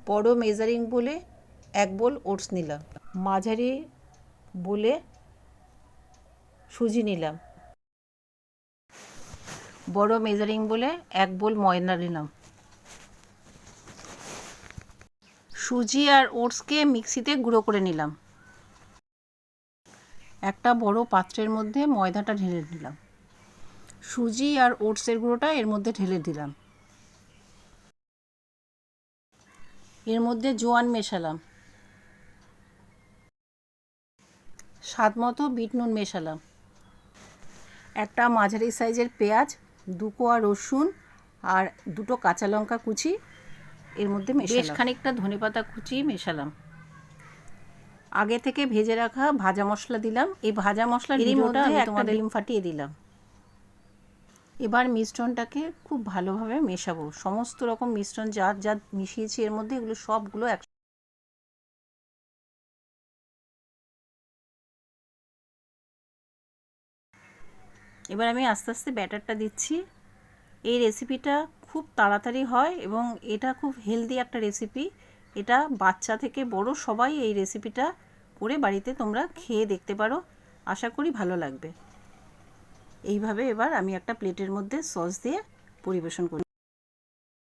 বড় মেজারিং বলে 1 বোল ওটস নিলাম, মাঝারি বলে সুজি নিলাম, বড় মেজারিং বলে 1 বোল ময়দা নিলাম। সুজি আর ওটসকে মিক্সিতে গুঁড়ো করে নিলাম। একটা বড় পাত্রের মধ্যে ময়দাটা ঢেলে দিলাম, সুজি আর ওটসের গুঁড়োটা এর মধ্যে ঢেলে দিলাম। এর মধ্যে জোয়ান মেশালাম, স্বাদ মতো বিট নুন মেশালাম, একটা মাঝারি সাইজের পেঁয়াজ, 2 কোয়া রসুন আর 2টো কাঁচা লঙ্কা কুচি এর মধ্যে মেশালাম। বেশ খানিকটা ধনেপাতা কুচি মেশালাম। আগে থেকে ভেজে রাখা ভাজা মশলা দিলাম। এই ভাজা মশলার ভিডিওটা আমি একটা ডিম ফাটিয়ে দিলাম। এবার মিশ্রণটাকে খুব ভালোভাবে মেশাবো। সমস্ত রকম মিশ্রণ যা যা মিশিয়েছি এর মধ্যে এগুলো সবগুলো এবার আমি আস্তে আস্তে ব্যাটারটা দিচ্ছি। এই রেসিপিটা খুব তাড়াতাড়ি হয় এবং এটা খুব হেলদি একটা রেসিপি। এটা বাচ্চা থেকে বড় সবাই এই রেসিপিটা করে বাড়িতে তোমরা খেয়ে দেখতে পারো। আশা করি ভালো লাগবে। এইভাবে এবার আমি একটা প্লেটের মধ্যে সস দিয়ে পরিবেশন করি।